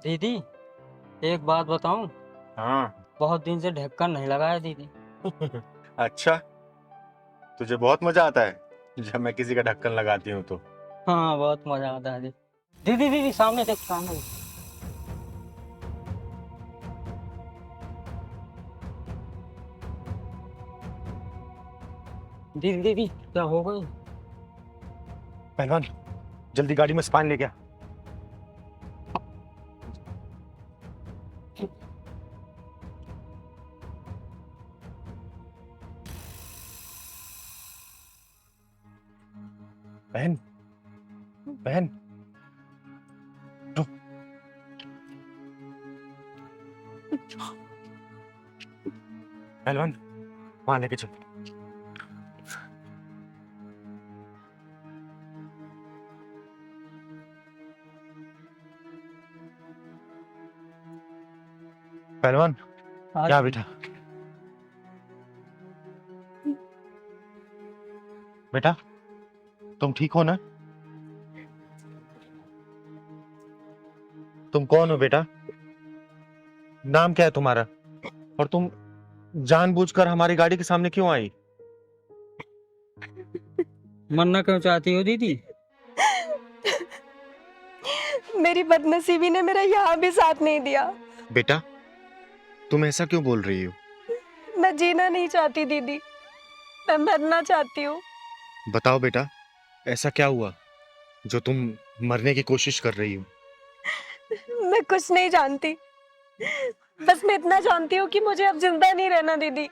दीदी, एक बात बताऊं? हाँ। बहुत दिन से ढक्कन नहीं लगाया दीदी। अच्छा, तुझे बहुत मजा आता है जब मैं किसी का ढक्कन लगाती हूँ तो। हाँ, बहुत मजा आता है दीदी। दीदी दीदी, सामने देख, सामने देख। दीदी दीदी, क्या हो गई? पहलवान, जल्दी गाड़ी में स्पाइन लेके आ। बहन, बहन, रुक। पहलवान, वहां लेके चल। पहलवान, हाँ क्या दीदी। बेटा? बेटा, तुम ठीक हो ना? तुम कौन हो बेटा? नाम क्या है तुम्हारा? और तुम जानबूझकर हमारी गाड़ी के सामने क्यों आई? मरना क्यों चाहती हो दीदी? मेरी बदनसीबी ने मेरा यहाँ भी साथ नहीं दिया। बेटा, तुम ऐसा क्यों बोल रही हो? मैं जीना नहीं चाहती दीदी, मैं मरना चाहती हूँ। बताओ बेटा, ऐसा क्या हुआ जो तुम मरने की कोशिश कर रही हो? मैं कुछ नहीं जानती, बस मैं इतना जानती हूँ कि मुझे अब जिंदा नहीं रहना दीदी।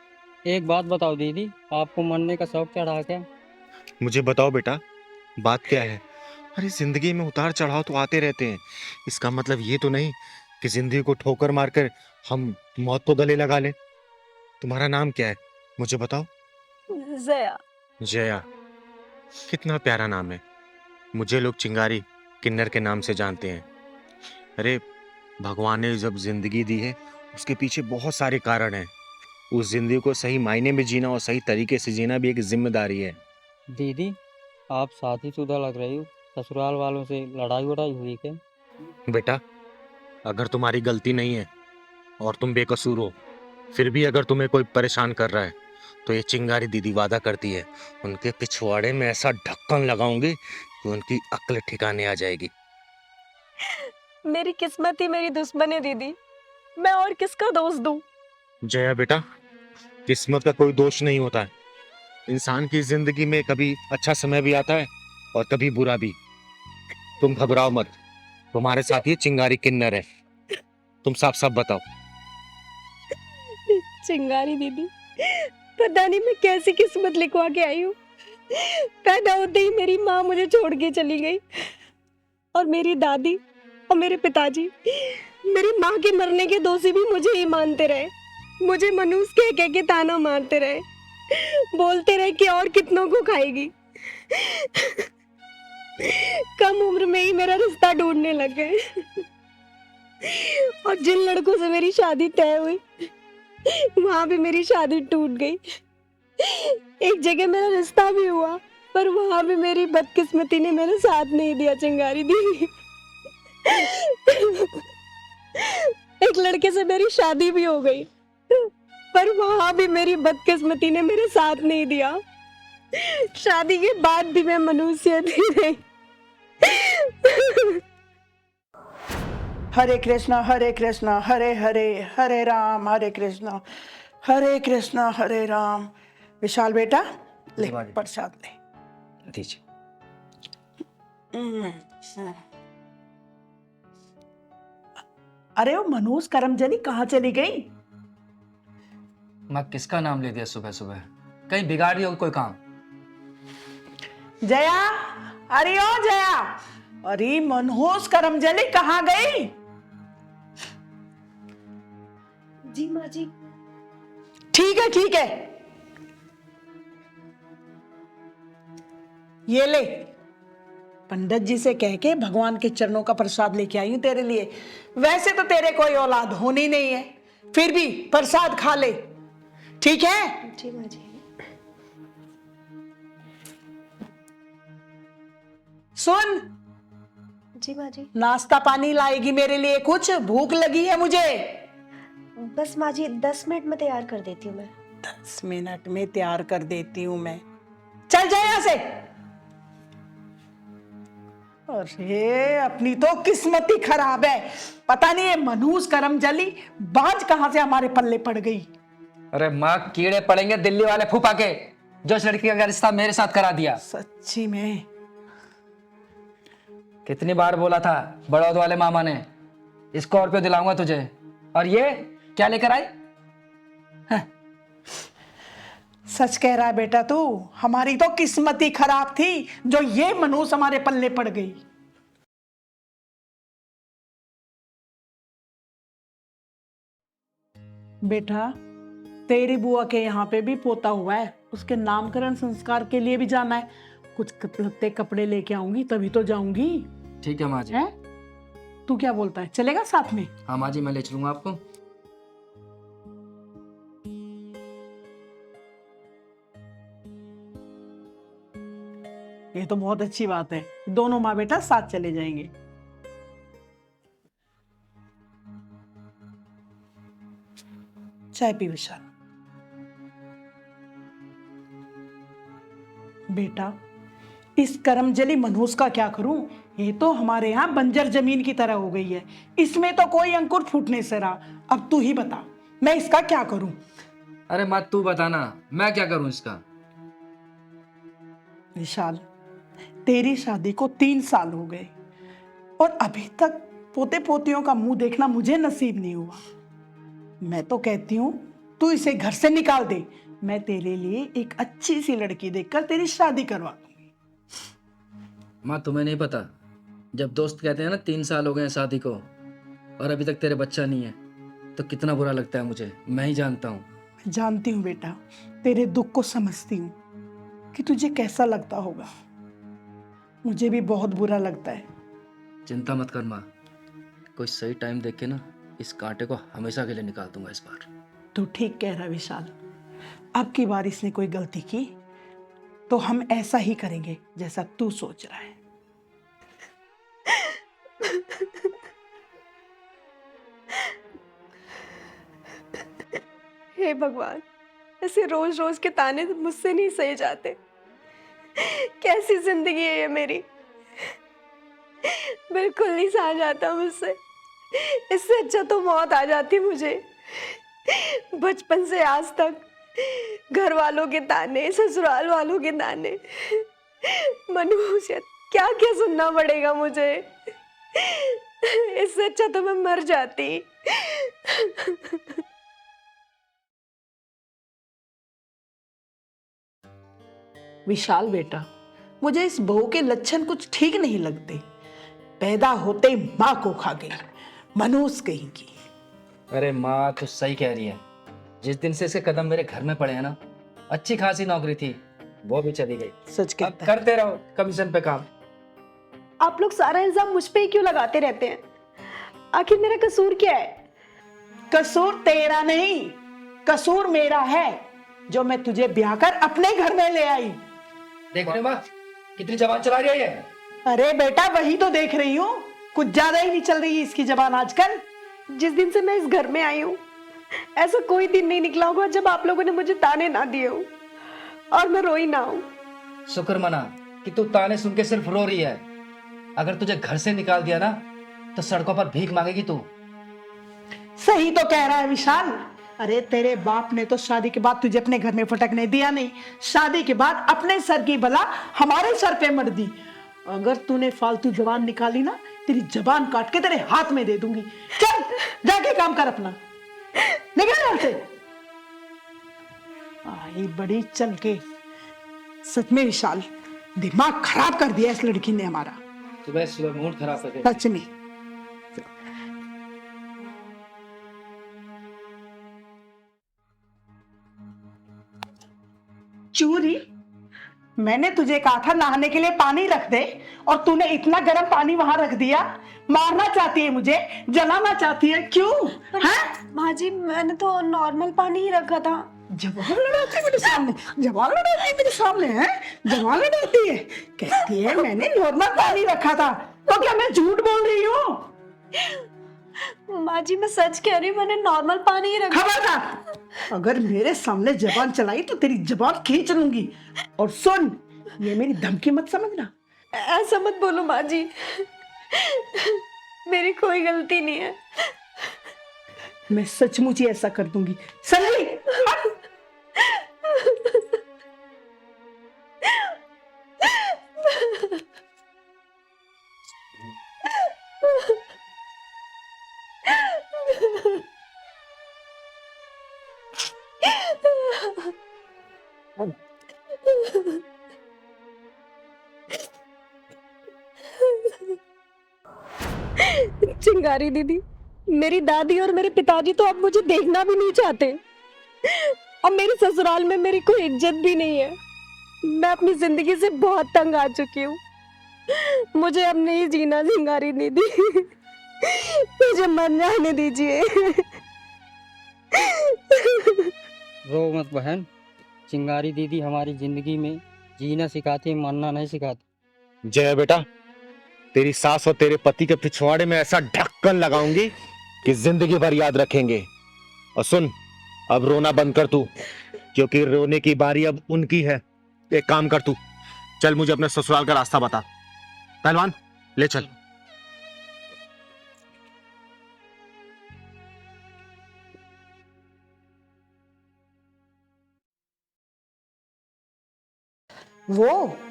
एक बात बताओ दीदी, आपको मरने का शौक चढ़ा क्या? मुझे बताओ बेटा, बात क्या है? अरे जिंदगी में उतार चढ़ाव तो आते रहते हैं। इसका मतलब ये तो नहीं कि जिंदगी को ठोकर मारकर हम मौत को गले लगा लें। तुम्हारा नाम क्या है, मुझे बताओ। जया। जया, कितना प्यारा नाम है। मुझे लोग चिंगारी, किन्नर के नाम से जानते हैं। अरे, भगवान ने जब जिंदगी दी है उसके पीछे बहुत सारे कारण हैं। उस जिंदगी को सही मायने में जीना और सही तरीके से जीना भी एक जिम्मेदारी है। दीदी, आप शादीशुदा लग रही हो। ससुराल वालों से लड़ाई वड़ाई हुई क्या? बेटा, अगर तुम्हारी गलती नहीं है और तुम बेकसूर हो, फिर भी अगर तुम्हें कोई परेशान कर रहा है, तो ये चिंगारी दीदी वादा करती है उनके पिछवाड़े में ऐसा ढक्कन लगाऊंगी कि उनकी अक्ल ठिकाने आ जाएगी। मेरी किस्मत ही मेरी दुश्मन है दीदी, मैं और किसका दोष दूं? जया बेटा, किस्मत का कोई दोष नहीं होता है। इंसान की जिंदगी में कभी अच्छा समय भी आता है और कभी बुरा भी। तुम घबराओ मत, तुम्हारे साथ ये चिंगारी किन्नर है। तुम साफ साफ बताओ। चिंगारी दीदी, पता नहीं मैं कैसी किस्मत लिखवा के आई हूँ। पैदा होते ही मेरी माँ मुझे छोड़ के चली गई, और मेरी दादी और मेरे पिताजी मेरी माँ के मरने के दोषी भी मुझे ही मानते रहे। मुझे मनुष्य कह कह के ताना मारते रहे, बोलते रहे कि और कितनों को खाएगी। कम उम्र में ही मेरा रिश्ता ढूंढने लग गए, और जिन लड़कों से मेरी शादी तय हुई वहां भी मेरी शादी टूट गई। एक जगह मेरा रिश्ता भी हुआ, पर वहां भी मेरी बदकिस्मती ने मेरा साथ नहीं दिया चिंगारी दी। एक लड़के से मेरी शादी भी हो गई, पर वहां भी मेरी बदकिस्मती ने मेरे साथ नहीं दिया। शादी के बाद भी मैं मनुष्य थी नहीं। हरे कृष्णा हरे हरे हरे राम हरे कृष्णा हरे राम। विशाल बेटा, ले प्रसाद ले दीजिए। अरे वो मनोज करमजनी कहाँ चली गई? मैं किसका नाम ले दिया सुबह सुबह? कहीं बिगाड़ दिया कोई काम? जया, अरे ओ जया, अरे मनोज करमजनी कहाँ गई? जी माँ जी। ठीक है, ये ले, पंडित जी से कह के भगवान के चरणों का प्रसाद लेके आई हूं तेरे लिए। वैसे तो तेरे कोई औलाद होनी नहीं है, फिर भी प्रसाद खा ले, ठीक है? जी माँ जी। सुन, जी माँ जी। नाश्ता पानी लाएगी मेरे लिए कुछ? भूख लगी है मुझे। बस माँ जी 10 मिनट में तैयार कर देती हूँ मैं। 10 मिनट में तैयार कर देती हूँ मैं? चल जाए यहाँ से। अरे अपनी तो किस्मत ही खराब है। पता नहीं ये मनहूस करमजली बाज कहां से हमारे पल्ले पड़ गई। अरे माँ, कीड़े पड़ेंगे दिल्ली वाले फूफा के, जो इस लड़की का रिश्ता मेरे साथ करा दिया। सच्ची में कितनी बार बोला था बड़ौद वाले मामा ने, स्कॉर्पियो दिलाऊंगा तुझे, और ये क्या लेकर आई? सच कह रहा है बेटा तू। हमारी तो किस्मत ही खराब थी जो ये मनहूस हमारे पल्ले पड़ गई। बेटा तेरी बुआ के यहाँ पे भी पोता हुआ है, उसके नामकरण संस्कार के लिए भी जाना है। कुछ लत्ते कपड़े लेके आऊंगी तभी तो जाऊंगी। ठीक है माँ जी। है तू क्या बोलता है, चलेगा साथ में? हाँ माँ जी, मैं ले चलूंगा आपको। ये तो बहुत अच्छी बात है, दोनों माँ बेटा साथ चले जाएंगे। चाय पी विशाल। बेटा इस करमजली मनहूस का क्या करूं? ये तो हमारे यहाँ बंजर जमीन की तरह हो गई है, इसमें तो कोई अंकुर फूटने से रहा। अब तू ही बता मैं इसका क्या करूं? अरे माँ तू बताना, मैं क्या करूं इसका? विशाल तेरी शादी को 3 साल हो गए और अभी तक पोते पोतियों का मुंह देखना मुझे नसीब नहीं हुआ। मैं तो कहती हूँ तू इसे घर से निकाल दे, मैं तेरे लिए एक अच्छी सी लड़की देखकर तेरी शादी करवा दूंगी। माँ तुम्हें नहीं पता, जब दोस्त कहते हैं ना 3 साल हो गए हैं शादी को और अभी तक तेरे बच्चा नहीं है, तो कितना बुरा लगता है मुझे, मैं ही जानता हूँ। मैं जानती हूँ बेटा, तेरे दुख को समझती हूँ कि तुझे कैसा लगता होगा। मुझे भी बहुत बुरा लगता है। चिंता मत कर माँ, कोई सही टाइम देख के ना इस कांटे को हमेशा के लिए निकाल दूंगा इस बार। तू ठीक कह रहा है विशाल, अब की बार इसने कोई गलती की तो हम ऐसा ही करेंगे जैसा तू सोच रहा है। हे भगवान, ऐसे रोज रोज के ताने मुझसे नहीं सहे जाते। कैसी जिंदगी है ये मेरी, बिल्कुल नहीं सहा जाता मुझसे। इससे अच्छा तो मौत आ जाती मुझे। बचपन से आज तक घर वालों के ताने, ससुराल वालों के ताने, मनहूसियत, क्या क्या सुनना पड़ेगा मुझे। इससे अच्छा तो मैं मर जाती। विशाल बेटा, मुझे इस बहू के लक्षण कुछ ठीक नहीं लगते। पैदा होते माँ को खा गई, मनहूस कहेंगी। अरे माँ तो सही कह रही है, जिस दिन से इसके कदम मेरे घर में पड़े हैं ना, अच्छी खासी नौकरी थी वो भी चली गई। सच अब कहता है। करते रहो कमीशन पे काम। आप लोग सारा इल्जाम मुझ पे ही क्यों लगाते रहते हैं? आखिर मेरा कसूर क्या है? कसूर तेरा नहीं, कसूर मेरा है जो मैं तुझे ब्याह कर अपने घर में ले आई। देख रहे माँ कितनी जबान चला रही है ये। अरे बेटा वही तो देख रही हूँ, कुछ ज्यादा ही नहीं चल रही है इसकी जबान आजकल। जिस दिन से मैं इस घर में आई हूँ, ऐसा कोई दिन नहीं निकला होगा जब आप लोगों ने मुझे ताने ना दिए हो और मैं रोई ना हूँ। शुक्र मना कि तू ताने सुन के सिर्फ रो रही है। अगर तुझे घर से निकाल दिया ना तो सड़कों पर भीख मांगेगी तू। सही तो कह रहा है विशाल। अरे तेरे बाप ने तो शादी के बाद तुझे अपने घर में फटकने दिया नहीं, शादी के बाद अपने सर की बला हमारे सर पे मर दी। अगर तूने फालतू जबान निकाली ना, तेरी जबान काट के तेरे हाथ में दे दूंगी। चल जाके काम कर अपना, निकल यहाँ से। आई बड़ी चल के। सच में विशाल, दिमाग खराब कर दिया इस लड़की ने हमारा, सुबह सुबह मूड खराब कर दिया। सच में। चूरी, मैंने तुझे कहा था नहाने के लिए पानी रख दे और तूने इतना गर्म पानी वहां रख दिया। मारना चाहती है मुझे, जलाना चाहती है, क्यों? हैं? माँ जी मैंने तो नॉर्मल पानी ही रखा था। जवान लड़ाती है मेरे सामने, जवान लड़ाती है मेरे सामने, है जवान लड़ाती है। कहती है मैंने नॉर्मल पानी रखा था। तो क्या मैं झूठ बोल रही हूँ? माँ जी मैं सच कह रही हूँ, मैंने नॉर्मल पानी ही रखा। खबरदार, अगर मेरे सामने जबान चलाई तो तेरी जबान खींच लूंगी। और सुन, ये मेरी धमकी मत समझना। ऐसा मत बोलो माँ जी, मेरी कोई गलती नहीं है। मैं सचमुच ही ऐसा कर दूंगी, समझी? हट। चिंगारी दीदी, मेरी दादी और मेरे पिताजी तो अब मुझे देखना भी नहीं चाहते, और मेरे ससुराल में मेरी कोई इज्जत भी नहीं है। मैं अपनी जिंदगी से बहुत तंग आ चुकी हूँ, मुझे अब नहीं जीना। चिंगारी दीदी, मुझे मर जाने दीजिए। रो मत बहन, चिंगारी दीदी हमारी जिंदगी में जीना सिखाती, मरना नहीं सिखाती। जया बेटा, तेरी सास और तेरे पति के पिछवाड़े में ऐसा ढक्कन लगाऊंगी कि जिंदगी भर याद रखेंगे। और सुन, अब रोना बंद कर तू, क्योंकि रोने की बारी अब उनकी है। एक काम कर तू, चल मुझे अपने ससुराल का रास्ता बता। पहलवान, ले चल।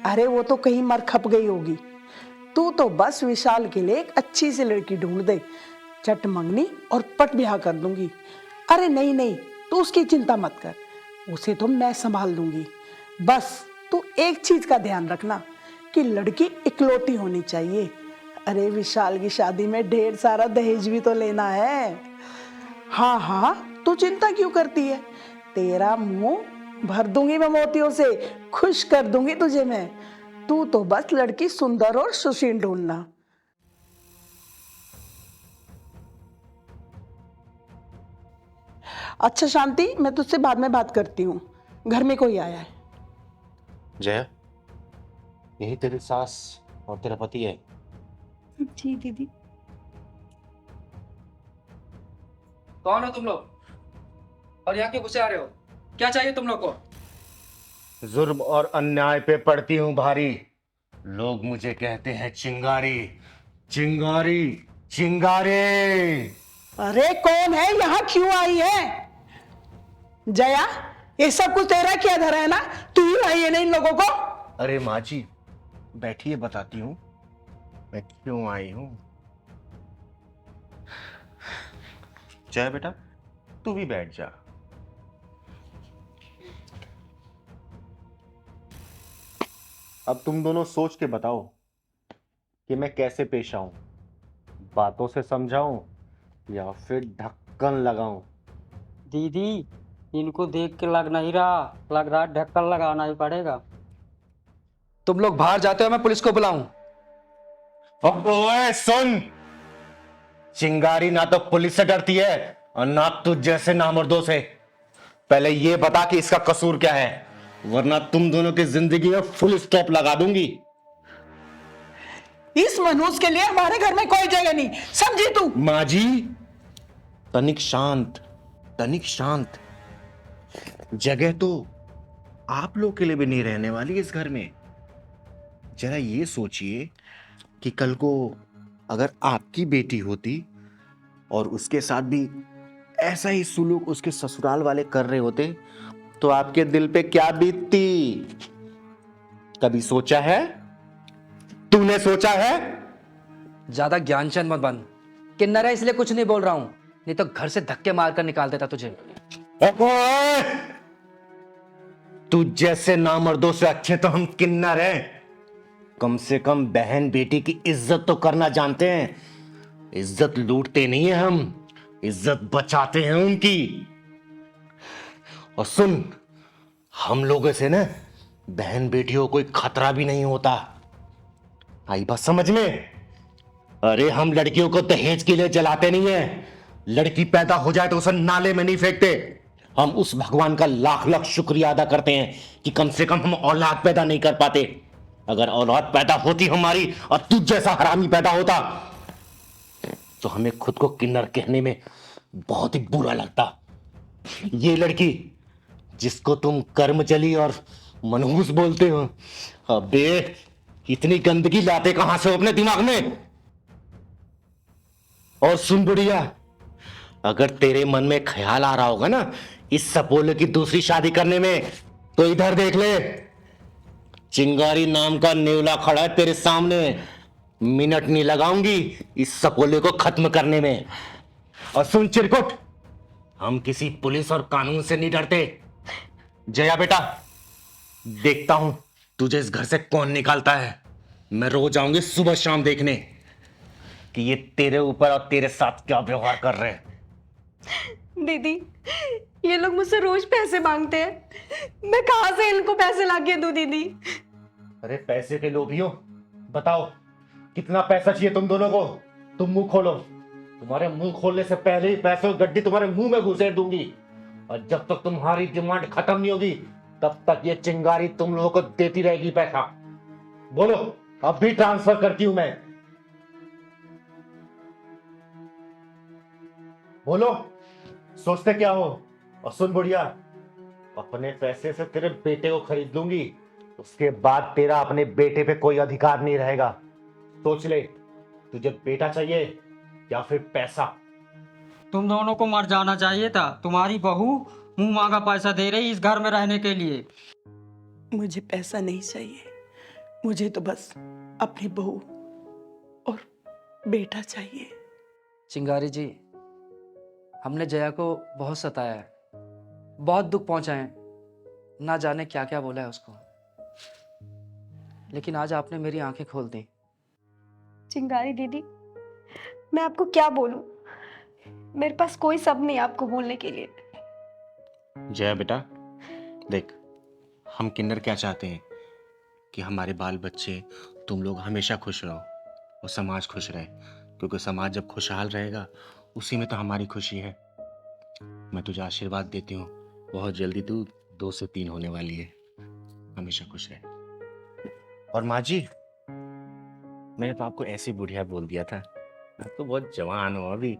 अरे वो तो कहीं मर खप गई होगी। तू तो बस विशाल के लिए एक अच्छी सी लड़की ढूंढ दे, चट मंगनी और पट ब्याह कर दूंगी। अरे नहीं नहीं, तू उसकी चिंता मत कर, उसे तो मैं संभाल लूंगी। बस तू एक चीज का ध्यान रखना कि लड़की इकलौती होनी चाहिए। अरे विशाल की शादी में ढेर सारा दहेज भी तो लेना है। हाँ हाँ, तू चिंता क्यों करती है? तेरा मुंह भर दूंगी मैं मोतियों से, खुश कर दूंगी तुझे मैं। तू तो बस लड़की सुंदर और सुशील ढूंढना। अच्छा शांति, मैं तुझसे बाद में बात करती हूँ, घर में कोई आया है। जया, यही तेरी सास और तेरा पति है? जी दीदी। कौन हो तुम लोग और यहाँ क्यों घुसे आ रहे हो? क्या चाहिए तुम लोग को? जुर्म और अन्याय पे पड़ती हूँ भारी। लोग मुझे कहते हैं चिंगारी, चिंगारी, चिंगारी। अरे कौन है, यहाँ क्यों आई है? जया, ये सब कुछ तेरा क्या धरा है ना? तू ही लाई है ना इन लोगों को? अरे माँ जी, बैठिए, बताती हूँ मैं क्यों आई हूँ। जय बेटा, तू भी बैठ जा। अब तुम दोनों सोच के बताओ कि मैं कैसे पेश आऊं, बातों से समझाऊं या फिर ढक्कन लगाऊं। दीदी, इनको देख के लग नहीं रहा, लग रहा है ढक्कन लगाना ही पड़ेगा। तुम लोग बाहर जाते हो, मैं पुलिस को बुलाऊं? ओए सुन, चिंगारी ना तो पुलिस से डरती है और ना तुझ जैसे नामर्दों से। पहले ये बता कि इसका कसूर क्या है, वरना तुम दोनों की जिंदगी में फुल स्टॉप लगा दूंगी। इस मनुष्य के लिए हमारे घर में कोई जगह नहीं, समझी तू? माँ जी, तनिक शांत, तनिक शांत। जगह तो आप लोग के लिए भी नहीं रहने वाली इस घर में। जरा ये सोचिए कि कल को अगर आपकी बेटी होती और उसके साथ भी ऐसा ही सुलूक उसके ससुराल वाले कर रहे होते तो आपके दिल पे क्या बीतती? कभी सोचा है? तूने सोचा है? ज्यादा ज्ञान चंद मत बन। किन्नर है इसलिए कुछ नहीं बोल रहा हूं, नहीं तो घर से धक्के मारकर निकाल देता तुझे। ओए! तू जैसे नामर्दों से अच्छे तो हम किन्नर हैं। कम से कम बहन बेटी की इज्जत तो करना जानते हैं। इज्जत लूटते नहीं है हम, इज्जत बचाते हैं उनकी। और सुन, हम लोगों से ना बहन बेटियों को कोई खतरा भी नहीं होता। आई बात समझ में? अरे हम लड़कियों को दहेज के लिए जलाते नहीं है। लड़की पैदा हो जाए तो उसे नाले में नहीं फेंकते। हम उस भगवान का लाख लाख शुक्रिया अदा करते हैं कि कम से कम हम औलाद पैदा नहीं कर पाते। अगर औलाद पैदा होती हमारी और तुझ जैसा हरामी पैदा होता तो हमें खुद को किन्नर कहने में बहुत ही बुरा लगता। ये लड़की जिसको तुम कर्मजली और मनहूस बोलते हो, अबे इतनी गंदगी लाते कहां से हो अपने दिमाग में? और सुन बुढ़िया, अगर तेरे मन में ख्याल आ रहा होगा ना इस सपोले की दूसरी शादी करने में, तो इधर देख ले, चिंगारी नाम का नेवला खड़ा है तेरे सामने। मिनट नहीं लगाऊंगी इस सपोले को खत्म करने में। और सुन चिरकुट, हम किसी पुलिस और कानून से नहीं डरते। जया बेटा, देखता हूं तुझे इस घर से कौन निकालता है। मैं रोज आऊंगी सुबह शाम देखने कि ये तेरे ऊपर और तेरे साथ क्या व्यवहार कर रहे हैं। दीदी, ये लोग मुझसे रोज पैसे मांगते हैं, मैं कहां से इनको पैसे लाके दूं दीदी? अरे पैसे के लोभियों, बताओ कितना पैसा चाहिए तुम दोनों को? तुम मुंह खोलो। तुम्हारे मुंह खोलने से पहले ही पैसों की गड्डी तुम्हारे मुंह में घुसेड़ दूंगी। और जब तक तुम्हारी डिमांड खत्म नहीं होगी तब तक ये चिंगारी तुम लोगों को देती रहेगी पैसा। बोलो, अब भी ट्रांसफर करती हूं मैं। बोलो, सोचते क्या हो? और सुन बुढ़िया, अपने पैसे से तेरे बेटे को खरीद लूंगी, उसके बाद तेरा अपने बेटे पे कोई अधिकार नहीं रहेगा। सोच ले, तुझे बेटा चाहिए या फिर पैसा? तुम दोनों को मर जाना चाहिए था। तुम्हारी बहू मुंह मांगा पैसा दे रही इस घर में रहने के लिए। मुझे पैसा नहीं चाहिए, मुझे तो बस अपनी बहू और बेटा चाहिए। चिंगारी जी, हमने जया को बहुत सताया है, बहुत दुख पहुंचाए हैं, ना जाने क्या क्या बोला है उसको, लेकिन आज आपने मेरी आंखें खोल दी। चिंगारी दीदी, मैं आपको क्या बोलूं? मेरे पास कोई शब्द नहीं आपको बोलने के लिए। जया बेटा, देख, हम किन्नर क्या चाहते हैं कि हमारे बाल बच्चे, तुम लोग हमेशा खुश रहो और समाज खुश रहे, क्योंकि समाज जब खुशहाल रहेगा उसी में तो हमारी खुशी है। मैं तुझे आशीर्वाद देती हूँ, बहुत जल्दी तू 2 से 3 होने वाली है। हमेशा खुश रहे। और माँ जी, मैंने तो आपको ऐसी बुढ़िया बोल दिया था, आप तो बहुत जवान हो अभी।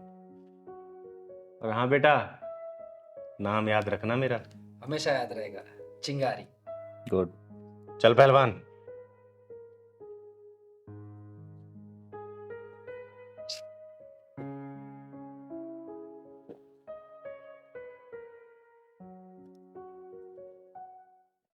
और हाँ बेटा, नाम याद रखना मेरा। हमेशा याद रहेगा, चिंगारी। गुड। चल पहलवान,